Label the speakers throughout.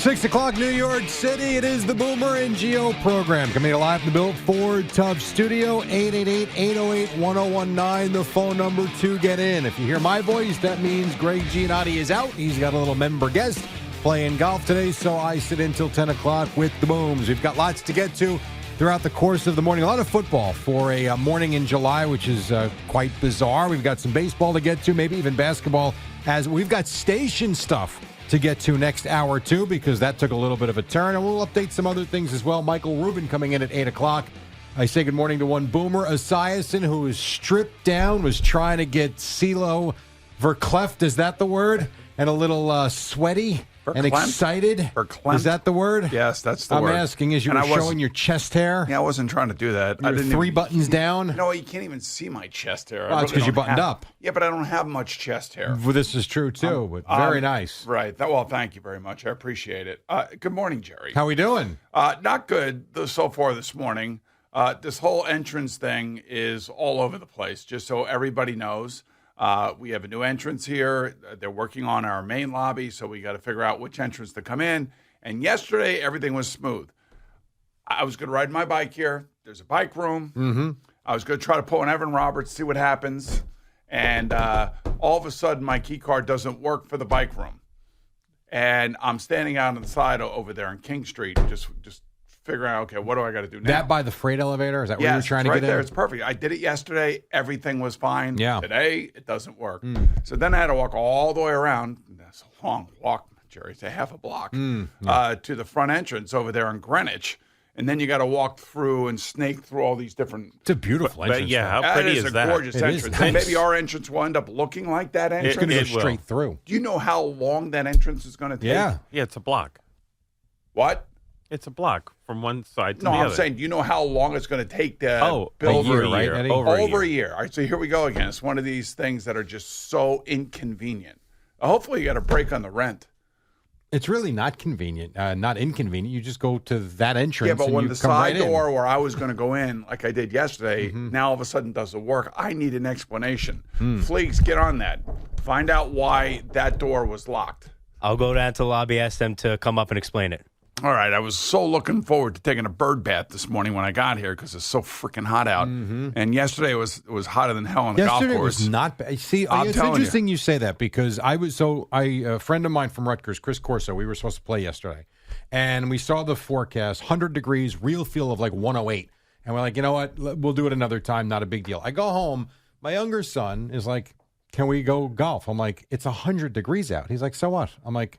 Speaker 1: 6 o'clock, New York City. It is the Boomer and Geo program. Coming live from the Built Ford Tough Studio, 888-808-1019, the phone number to get in. If you hear my voice, that means Greg Giannotti is out. He's got a little member guest playing golf today, so I sit in till 10 o'clock with the Booms. We've got lots to get to throughout the course of the morning. A lot of football for a morning in July, which is quite bizarre. We've got some baseball to get to, maybe even basketball, as we've got station stuff to get to next hour, too, because that took a little bit of a turn. And we'll update some other things as well. Michael Rubin coming in at 8 o'clock. I say good morning to one Boomer, Esiason, who was stripped down, was trying to get CeeLo verkleft, is that the word? And a little sweaty and excited. Is that the word?
Speaker 2: Yes, that's the word.
Speaker 1: I'm asking, as you were showing your chest hair.
Speaker 2: Yeah, I wasn't trying to do that.
Speaker 1: I didn't three buttons down.
Speaker 2: No, you can't even see my chest hair.
Speaker 1: Well, that's because you buttoned up.
Speaker 2: Yeah, but I don't have much chest hair.
Speaker 1: Well, this is true, too. But very nice.
Speaker 2: Right. Well, thank you very much. I appreciate it. Good morning, Jerry.
Speaker 1: How we doing?
Speaker 2: Not good so far this morning. This whole entrance thing is all over the place, just so everybody knows. We have a new entrance here. They're working on our main lobby, so we got to figure out which entrance to come in. And yesterday, everything was smooth. I was going to ride my bike here. There's a bike room.
Speaker 1: Mm-hmm.
Speaker 2: I was going to try to pull an Evan Roberts, see what happens. And all of a sudden, my key card doesn't work for the bike room. And I'm standing out on the side over there on King Street, just figuring out, okay, what do I got to do now?
Speaker 1: That by the freight elevator? Is that where you were trying to get in?
Speaker 2: Right there. It's perfect. I did it yesterday. Everything was fine.
Speaker 1: Yeah.
Speaker 2: Today, it doesn't work. So then I had to walk all the way around. That's a long walk, Jerry. It's a half a block to the front entrance over there in Greenwich. And then you got to walk through and snake through all these different...
Speaker 1: It's a beautiful entrance.
Speaker 3: Yeah, how pretty is that?
Speaker 2: It is a gorgeous entrance.
Speaker 1: Nice.
Speaker 2: Maybe our entrance will end up looking like that entrance.
Speaker 1: It's going to go straight through.
Speaker 2: Do you know how long that entrance is going to take?
Speaker 1: Yeah.
Speaker 3: Yeah, it's a block.
Speaker 2: What?
Speaker 3: It's a block from one side to
Speaker 2: No,
Speaker 3: the other.
Speaker 2: I'm saying, do you know how long it's going to take to build?
Speaker 3: Over a
Speaker 1: right,
Speaker 3: year.
Speaker 1: Eddie?
Speaker 2: Over a year. All right, so here we go again. It's one of these things that are just so inconvenient. Hopefully you got a break on the rent.
Speaker 1: It's really not convenient, not inconvenient. You just go to that entrance.
Speaker 2: Yeah, but
Speaker 1: and
Speaker 2: when
Speaker 1: you
Speaker 2: the
Speaker 1: come
Speaker 2: side
Speaker 1: right
Speaker 2: door where I was going to go in, like I did yesterday, now all of a sudden doesn't work, I need an explanation. Fleeks, get on that. Find out why that door was locked.
Speaker 4: I'll go down to the lobby, ask them to come up and explain it.
Speaker 2: All right, I was so looking forward to taking a bird bath this morning when I got here because it's so freaking hot out. And yesterday it was hotter than hell on the golf course.
Speaker 1: Yesterday was not bad. See, it's interesting you say that because a friend of mine from Rutgers, Chris Corso, we were supposed to play yesterday. And we saw the forecast, 100 degrees, real feel of like 108. And we're like, you know what, we'll do it another time, not a big deal. I go home, my younger son is like, can we go golf? I'm like, it's 100 degrees out. He's like, so what? I'm like,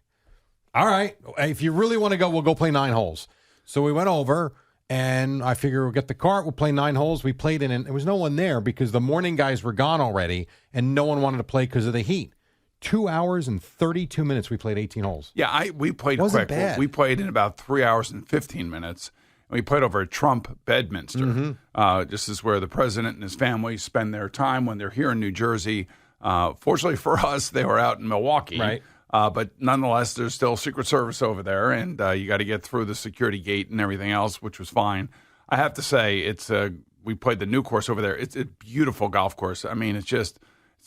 Speaker 1: all right, if you really want to go, we'll go play 9 holes. So we went over, and I figure we'll get the cart, we'll play 9 holes. We played in, and there was no one there because the morning guys were gone already, and no one wanted to play because of the heat. 2 hours and 32 minutes, we played 18 holes.
Speaker 2: Yeah, we played
Speaker 1: Wasn't
Speaker 2: quick.
Speaker 1: bad.
Speaker 2: We played in about 3 hours and 15 minutes. We played over at Trump Bedminster. This is where the president and his family spend their time when they're here in New Jersey. Fortunately for us, they were out in Milwaukee.
Speaker 1: Right.
Speaker 2: But nonetheless, there's still Secret Service over there, and you got to get through the security gate and everything else, which was fine. I have to say, we played the new course over there. It's a beautiful golf course. I mean, it's an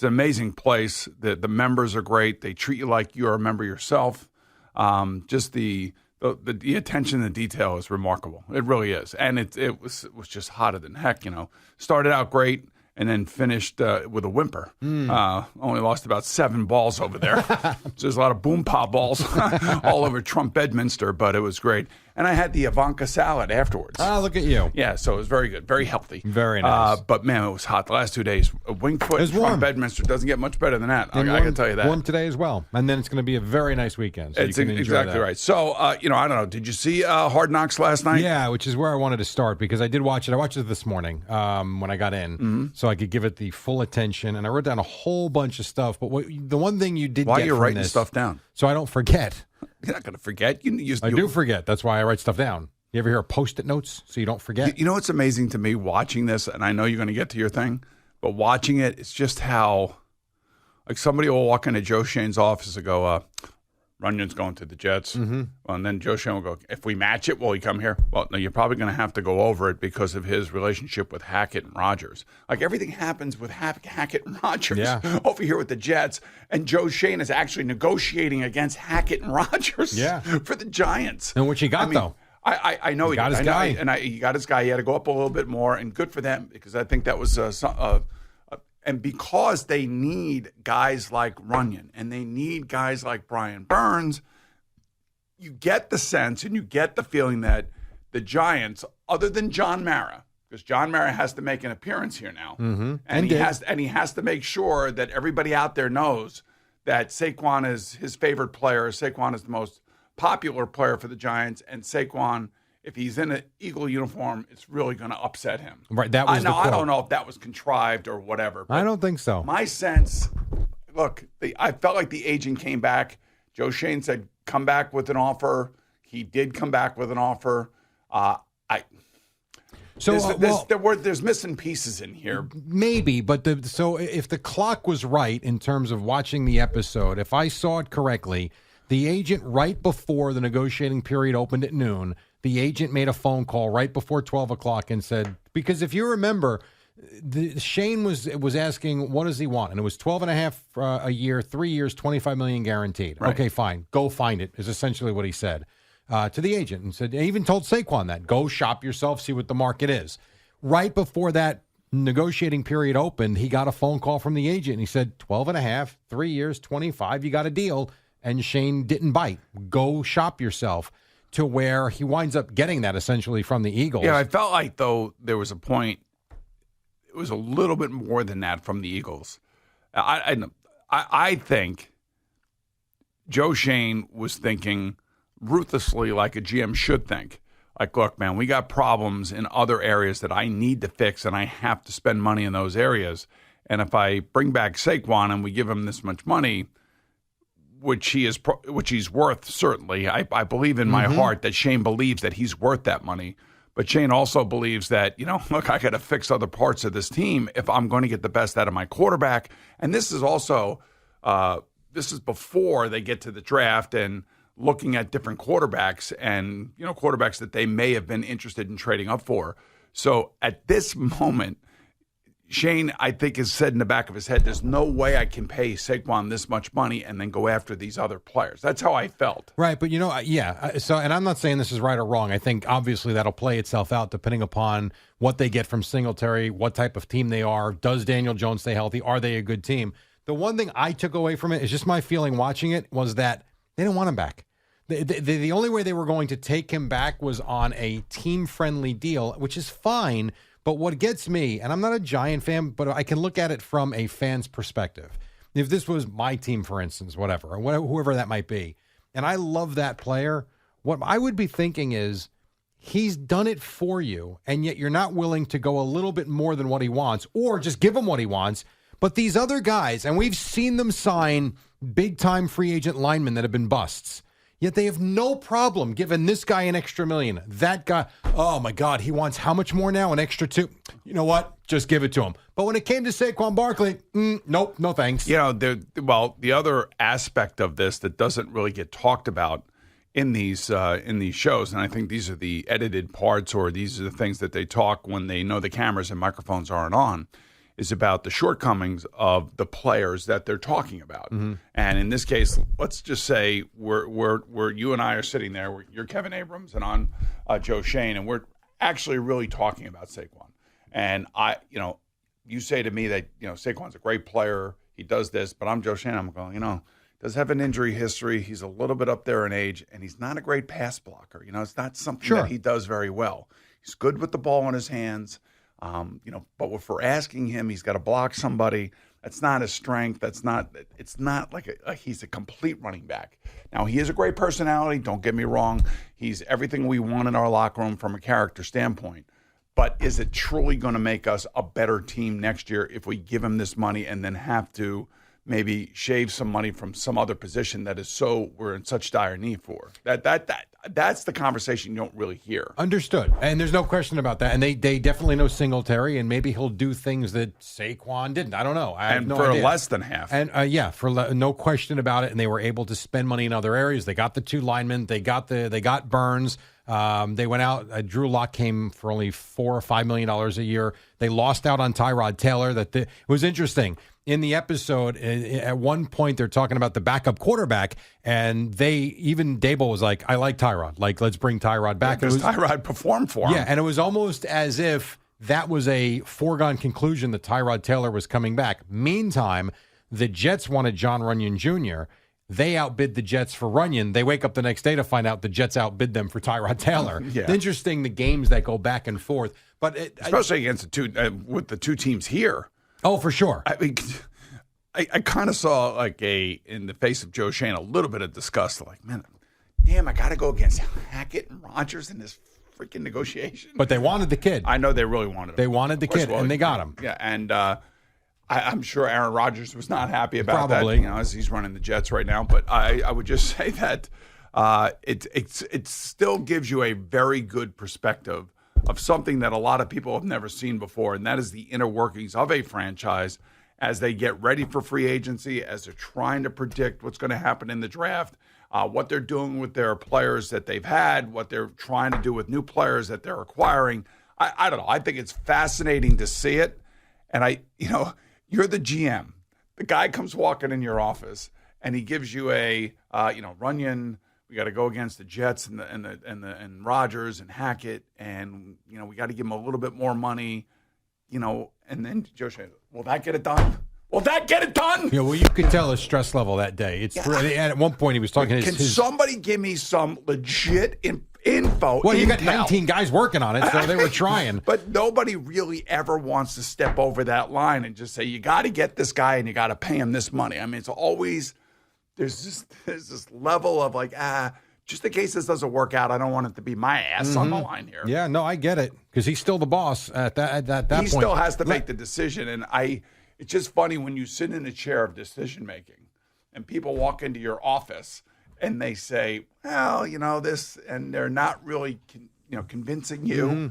Speaker 2: amazing place. The members are great. They treat you like you're a member yourself. Just the attention to detail is remarkable. It really is, and it was just hotter than heck. Started out great. And then finished with a whimper. Only lost about 7 balls over there. So there's a lot of boom pop balls all over Trump Bedminster, but it was great. And I had the Ivanka salad afterwards.
Speaker 1: Ah, look at you.
Speaker 2: Yeah, so it was very good, very healthy.
Speaker 1: Very nice.
Speaker 2: But man, it was hot the last 2 days. Wingfoot and Trump Bedminster doesn't get much better than that. I can tell you that.
Speaker 1: Warm today as well. And then it's going to be a very nice weekend. So
Speaker 2: It's
Speaker 1: you can enjoy
Speaker 2: exactly
Speaker 1: that.
Speaker 2: right. So, I don't know. Did you see Hard Knocks last night?
Speaker 1: Yeah, which is where I wanted to start because I did watch it. I watched it this morning when I got in, so I could give it the full attention. And I wrote down a whole bunch of stuff. But the one thing you did
Speaker 2: Why
Speaker 1: get
Speaker 2: are you
Speaker 1: from
Speaker 2: writing
Speaker 1: this,
Speaker 2: stuff down?
Speaker 1: so I don't forget.
Speaker 2: You're not going to forget.
Speaker 1: I do forget. That's why I write stuff down. You ever hear of Post-it notes so you don't forget?
Speaker 2: You know what's amazing to me watching this, and I know you're going to get to your thing, but watching it, it's just how, like somebody will walk into Joe Shane's office and go, Runyon's going to the Jets. Well, and then Joe Shane will go, if we match it, will he come here? Well, no, you're probably going to have to go over it because of his relationship with Hackett and Rodgers. Like, everything happens with Hackett and Rodgers over here with the Jets. And Joe Shane is actually negotiating against Hackett and Rodgers for the Giants.
Speaker 1: And what you got, though?
Speaker 2: I know he got his guy. He got his guy. He had to go up a little bit more, and good for them because I think that was and because they need guys like Runyon and they need guys like Brian Burns, you get the sense and you get the feeling that the Giants, other than John Mara, because John Mara has to make an appearance here now, and he has to make sure that everybody out there knows that Saquon is his favorite player. Saquon is the most popular player for the Giants, and Saquon, if he's in an Eagle uniform, it's really going to upset him.
Speaker 1: Right, that was the quote.
Speaker 2: I don't know if that was contrived or whatever.
Speaker 1: I don't think so.
Speaker 2: My sense, look, I felt like the agent came back. Joe Shane said, come back with an offer. He did come back with an offer. There's missing pieces in here.
Speaker 1: Maybe, but so if the clock was right in terms of watching the episode, if I saw it correctly, the agent right before the negotiating period opened at noon, the agent made a phone call right before 12 o'clock and said, because if you remember, Shane was asking, what does he want? And it was 12 and a half a year, 3 years, $25 million guaranteed. Right. Okay, fine. Go find it is essentially what he said to the agent, and said, even told Saquon that, go shop yourself, see what the market is. Right before that negotiating period opened, he got a phone call from the agent and he said, 12 and a half, 3 years, 25, you got a deal. And Shane didn't bite. Go shop yourself, to where he winds up getting that essentially from the Eagles.
Speaker 2: Yeah, I felt like, though, there was a point, it was a little bit more than that from the Eagles. I think Joe Shane was thinking ruthlessly like a GM should think. Like, look, man, we got problems in other areas that I need to fix, and I have to spend money in those areas. And if I bring back Saquon and we give him this much money, which he's worth, certainly. I believe in my heart that Shane believes that he's worth that money. But Shane also believes that, look, I got to fix other parts of this team if I'm going to get the best out of my quarterback. And this is also, this is before they get to the draft and looking at different quarterbacks and, quarterbacks that they may have been interested in trading up for. So at this moment, Shane, I think, has said in the back of his head, there's no way I can pay Saquon this much money and then go after these other players. That's how I felt.
Speaker 1: Right, but so, and I'm not saying this is right or wrong. I think obviously that'll play itself out depending upon what they get from Singletary, what type of team they are. Does Daniel Jones stay healthy? Are they a good team? The one thing I took away from it is just my feeling watching it was that they didn't want him back. The only way they were going to take him back was on a team-friendly deal, which is fine. But what gets me, and I'm not a Giant fan, but I can look at it from a fan's perspective. If this was my team, for instance, whatever, or whoever that might be, and I love that player, what I would be thinking is he's done it for you, and yet you're not willing to go a little bit more than what he wants, or just give him what he wants. But these other guys, and we've seen them sign big-time free agent linemen that have been busts, yet they have no problem giving this guy an extra $1 million. That guy, oh my God, he wants how much more now? An extra $2 million? You know what? Just give it to him. But when it came to Saquon Barkley, nope, no thanks.
Speaker 2: The other aspect of this that doesn't really get talked about in these shows, and I think these are the edited parts, or these are the things that they talk when they know the cameras and microphones aren't on, is about the shortcomings of the players that they're talking about. And in this case, let's just say we're you and I are sitting there. You're Kevin Abrams and I'm Joe Shane, and we're actually really talking about Saquon. And you say to me that Saquon's a great player. He does this, but I'm Joe Shane. I'm going, does have an injury history. He's a little bit up there in age, and he's not a great pass blocker. It's not something that he does very well. He's good with the ball in his hands. But if we're asking him, he's got to block somebody. That's not his strength. It's not like he's a complete running back. Now, he is a great personality. Don't get me wrong. He's everything we want in our locker room from a character standpoint. But is it truly going to make us a better team next year if we give him this money and then have to maybe shave some money from some other position that is we're in such dire need for. That's the conversation you don't really hear.
Speaker 1: Understood. And there's no question about that. And they definitely know Singletary, and maybe he'll do things that Saquon didn't. I don't know. I have
Speaker 2: And
Speaker 1: no
Speaker 2: for
Speaker 1: idea.
Speaker 2: less than half.
Speaker 1: And no question about it. And they were able to spend money in other areas. They got the 2 linemen. They got Burns. They went out. Drew Lock came for only $4 or $5 million a year. They lost out on Tyrod Taylor. It was interesting. In the episode, at one point, they're talking about the backup quarterback, and even Dable was like, I like Tyrod. Like, let's bring Tyrod back.
Speaker 2: Because Tyrod performed for him.
Speaker 1: Yeah, and it was almost as if that was a foregone conclusion that Tyrod Taylor was coming back. Meantime, the Jets wanted John Runyon Jr., they outbid the Jets for Runyon. They wake up the next day to find out the Jets outbid them for Tyrod Taylor.
Speaker 2: Yeah.
Speaker 1: It's interesting, the games that go back and forth. But
Speaker 2: especially against with the 2 teams here.
Speaker 1: Oh, for sure.
Speaker 2: I mean, I kind of saw in the face of Joe Shane a little bit of disgust. Like, man, damn, I got to go against Hackett and Rodgers in this freaking negotiation.
Speaker 1: But they wanted the kid.
Speaker 2: I know they really wanted him.
Speaker 1: They wanted the kid, and they got him.
Speaker 2: Yeah, and I'm sure Aaron Rodgers was not happy about
Speaker 1: Probably.
Speaker 2: that, as he's running the Jets right now. But I would just say that it still gives you a very good perspective of something that a lot of people have never seen before, and that is the inner workings of a franchise as they get ready for free agency, as they're trying to predict what's going to happen in the draft, what they're doing with their players that they've had, what they're trying to do with new players that they're acquiring. I don't know. I think it's fascinating to see it. And you're the GM. The guy comes walking in your office and he gives you Runyon. We got to go against the Jets and Rodgers and Hackett, and we got to give him a little bit more money, And then Joe Shane, will that get it done? Will that get it done?
Speaker 1: Yeah, well, you could tell his stress level that day. And at one point he was talking.
Speaker 2: Can somebody give me some legit info?
Speaker 1: Well, you got 19 guys working on it, so they were trying.
Speaker 2: But nobody really ever wants to step over that line and just say, you got to get this guy and you got to pay him this money. I mean, it's always. There's this level of just in case this doesn't work out, I don't want it to be my ass on the line here.
Speaker 1: Yeah, no, I get it, because he's still the boss at that point.
Speaker 2: He still has to make the decision, and it's just funny when you sit in a chair of decision making, and people walk into your office and they say, well, this, and they're not really, convincing you. Mm-hmm.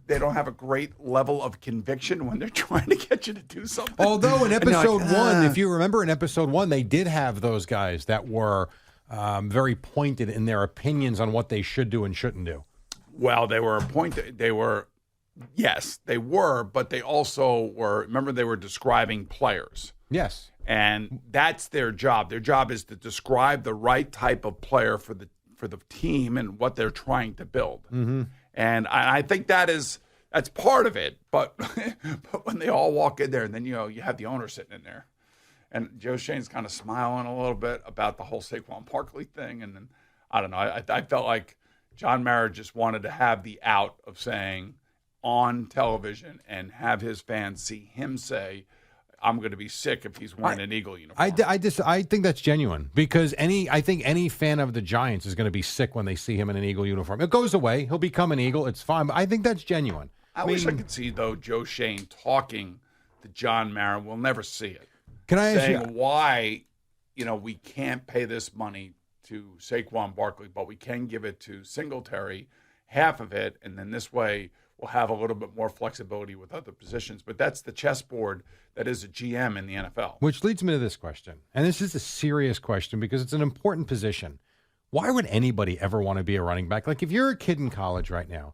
Speaker 2: They don't have a great level of conviction when they're trying to get you to do something.
Speaker 1: Although in episode 1, if you remember in episode 1, they did have those guys that were very pointed in their opinions on what they should do and shouldn't do.
Speaker 2: Well, they were appointed. Yes, they were, but they also were, remember, they were describing players.
Speaker 1: Yes.
Speaker 2: And that's their job. Their job is to describe the right type of player for the team and what they're trying to build. Mm-hmm. And I think that's part of it. But when they all walk in there, and then you have the owner sitting in there, and Joe Shane's kind of smiling a little bit about the whole Saquon Barkley thing, and then I don't know. I felt like John Mara just wanted to have the out of saying on television and have his fans see him say, I'm going to be sick if he's wearing an Eagle uniform.
Speaker 1: I think that's genuine, because I think any fan of the Giants is going to be sick when they see him in an Eagle uniform. It goes away. He'll become an Eagle. It's fine. But I think that's genuine.
Speaker 2: I wish I could see, though, Joe Shane talking to John Mara. We'll never see it.
Speaker 1: Can I ask you
Speaker 2: why, we can't pay this money to Saquon Barkley, but we can give it to Singletary, half of it, and then this way we'll have a little bit more flexibility with other positions. But that's the chessboard that is a GM in the NFL.
Speaker 1: Which leads me to this question. And this is a serious question because it's an important position. Why would anybody ever want to be a running back? Like, if you're a kid in college right now,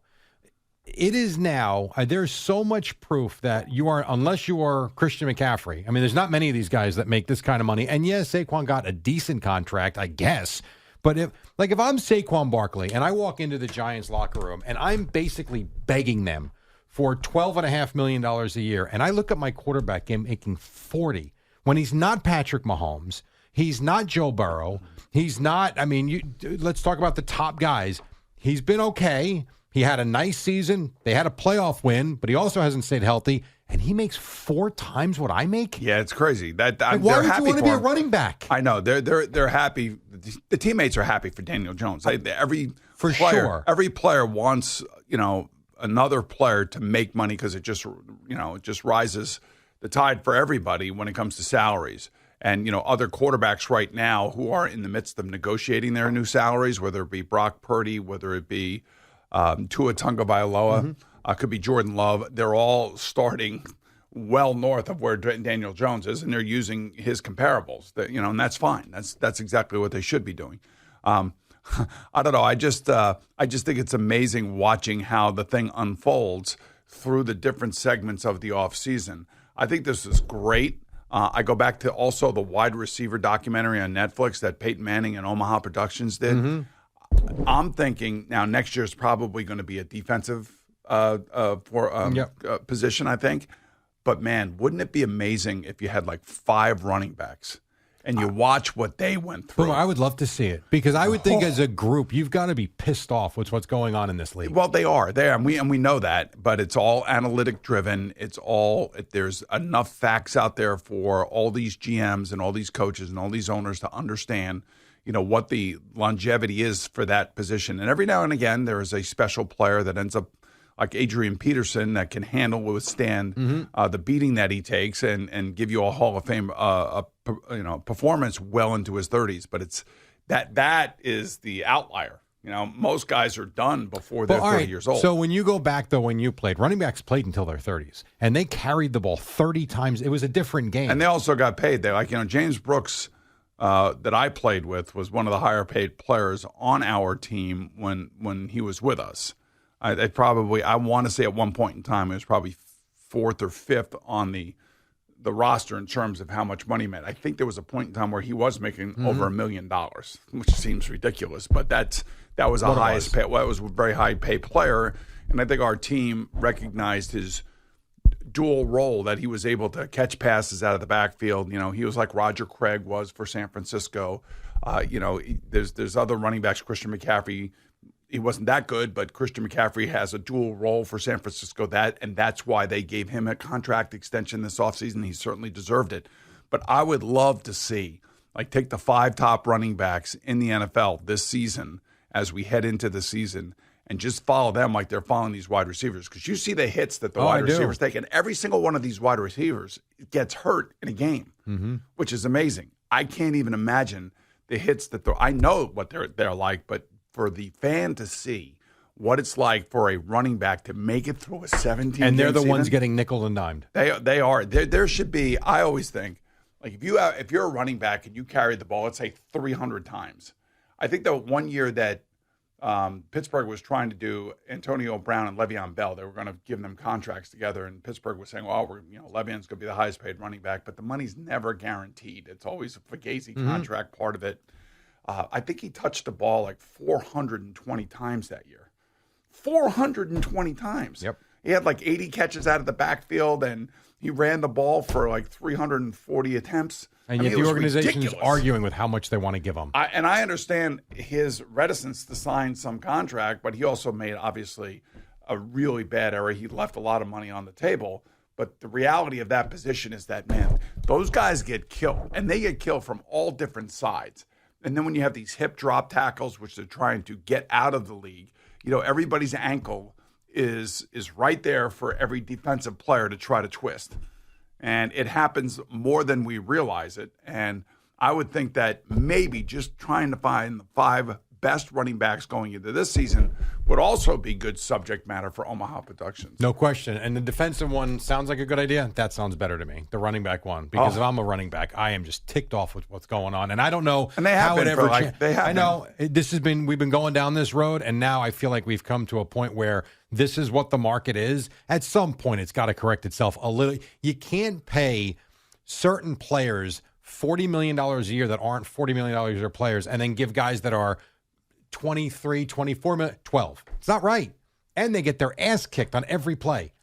Speaker 1: it is now, there's so much proof that you are, unless you are Christian McCaffrey. I mean, there's not many of these guys that make this kind of money. And yes, Saquon got a decent contract, I guess. But if I'm Saquon Barkley and I walk into the Giants locker room and I'm basically begging them for $12.5 million a year, and I look at my quarterback game making $40 when he's not Patrick Mahomes, he's not Joe Burrow, he's not, let's talk about the top guys. He's been okay. He had a nice season. They had a playoff win, but he also hasn't stayed healthy. And he makes 4 times what I make?
Speaker 2: Yeah, it's crazy.
Speaker 1: Why would you want to be a running back?
Speaker 2: I know. They're happy. The teammates are happy for Daniel Jones. Every player wants, another player to make money because it just rises the tide for everybody when it comes to salaries. And, other quarterbacks right now who are in the midst of negotiating their new salaries, whether it be Brock Purdy, whether it be Tua Tagovailoa, could be Jordan Love, they're all starting well north of where Daniel Jones is, and they're using his comparables. And that's fine. That's exactly what they should be doing. I don't know. I just think it's amazing watching how the thing unfolds through the different segments of the offseason. I think this is great. I go back to also the wide receiver documentary on Netflix that Peyton Manning and Omaha Productions did. I'm thinking now next year is probably going to be a defensive position, I think. But, man, wouldn't it be amazing if you had like 5 running backs and you watch what they went through?
Speaker 1: I would love to see it because I would think as a group, you've got to be pissed off with what's going on in this league.
Speaker 2: Well, they are there, and we know that, but it's all analytic driven. There's enough facts out there for all these GMs and all these coaches and all these owners to understand, what the longevity is for that position. And every now and again, there is a special player that ends up like Adrian Peterson that can withstand the beating that he takes and give you a Hall of Fame performance well into his 30s. But it's that is the outlier. Most guys are done before they're 30 years old.
Speaker 1: So when you go back, though, when you played, running backs played until their 30s, and they carried the ball 30 times. It was a different game.
Speaker 2: And they also got paid. James Brooks that I played with was one of the higher paid players on our team when he was with us. I want to say at one point in time, it was probably 4th or 5th on the roster in terms of how much money he made. I think there was a point in time where he was making over $1 million, which seems ridiculous, but that was the highest paid. Well, it was a very high paid player, and I think our team recognized his dual role that he was able to catch passes out of the backfield. He was like Roger Craig was for San Francisco. There's other running backs, Christian McCaffrey. He wasn't that good, but Christian McCaffrey has a dual role for San Francisco, and that's why they gave him a contract extension this offseason. He certainly deserved it. But I would love to see, take the 5 top running backs in the NFL this season as we head into the season and just follow them like they're following these wide receivers. Because you see the hits that the wide receivers take, and every single one of these wide receivers gets hurt in a game, which is amazing. I can't even imagine the hits that I know what they're like, but for the fan to see what it's like for a running back to make it through a 17-game
Speaker 1: and they're the
Speaker 2: season,
Speaker 1: ones getting nickel and dimed.
Speaker 2: They are. There should be. I always think if you're a running back and you carry the ball, let's say 300 times. I think the one year that Pittsburgh was trying to do Antonio Brown and Le'Veon Bell, they were going to give them contracts together, and Pittsburgh was saying, "Well, Le'Veon's going to be the highest paid running back, but the money's never guaranteed. It's always a Fugazi contract part of it." I think he touched the ball 420 times that year. 420 times.
Speaker 1: Yep.
Speaker 2: He had 80 catches out of the backfield, and he ran the ball for 340 attempts.
Speaker 1: And yet the organization's arguing with how much they want to give him.
Speaker 2: And I understand his reticence to sign some contract, but he also made, obviously, a really bad error. He left a lot of money on the table. But the reality of that position is that, man, those guys get killed, and they get killed from all different sides. And then when you have these hip drop tackles, which they're trying to get out of the league, everybody's ankle is right there for every defensive player to try to twist. And it happens more than we realize it. And I would think that maybe just trying to find the 5 best running backs going into this season would also be good subject matter for Omaha Productions.
Speaker 1: No question. And the defensive one sounds like a good idea. That sounds better to me, the running back one. Because if I'm a running back, I am just ticked off with what's going on. And I don't know how it ever changed. I know. We've been going down this road, and now I feel like we've come to a point where this is what the market is. At some point, it's got to correct itself a little. You can't pay certain players $40 million a year that aren't $40 million a year players and then give guys that are 23, 24 million, 12. It's not right. And they get their ass kicked on every play.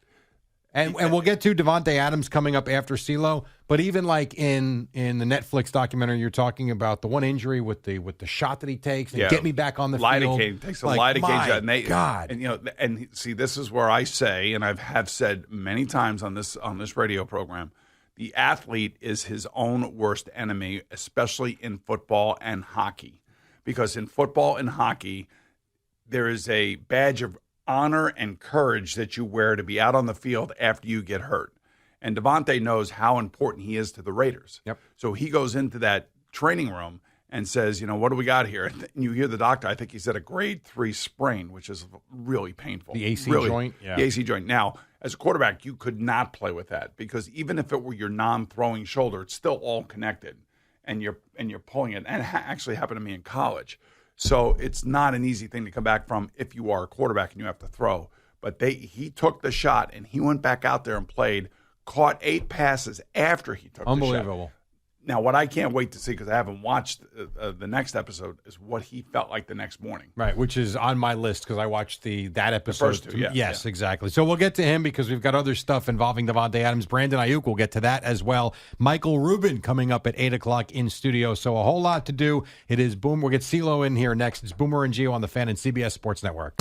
Speaker 1: And we'll get to Devontae Adams coming up after CeeLo, but even in the Netflix documentary you're talking about, the one injury with the shot that he takes, and get me back on the field.
Speaker 2: Lidocaine takes a lidocaine shot. And
Speaker 1: God.
Speaker 2: And see, this is where I say, and have said many times on this radio program, the athlete is his own worst enemy, especially in football and hockey. Because in football and hockey, there is a badge of honor and courage that you wear to be out on the field after you get hurt. And Devontae knows how important he is to the Raiders.
Speaker 1: Yep.
Speaker 2: So he goes into that training room and says, what do we got here? And you hear the doctor, I think he said a grade 3 sprain, which is really painful.
Speaker 1: The AC
Speaker 2: really,
Speaker 1: joint?
Speaker 3: Yeah.
Speaker 2: The AC joint. Now, as a quarterback, you could not play with that because even if it were your non-throwing shoulder, it's still all connected, and you're pulling it. And it actually happened to me in college. So it's not an easy thing to come back from if you are a quarterback and you have to throw. But he took the shot, and he went back out there and played, caught 8 passes after he took the shot.
Speaker 1: Unbelievable.
Speaker 2: Now, what I can't wait to see, because I haven't watched the next episode, is what he felt like the next morning.
Speaker 1: Right, which is on my list because I watched that episode.
Speaker 2: first two, yeah.
Speaker 1: Yes, exactly. So we'll get to him because we've got other stuff involving Devontae Adams. Brandon Ayuk, we'll get to that as well. Michael Rubin coming up at 8 o'clock in studio. So a whole lot to do. It is Boom. We'll get CeeLo in here next. It's Boomer and Gio on the Fan and CBS Sports Network.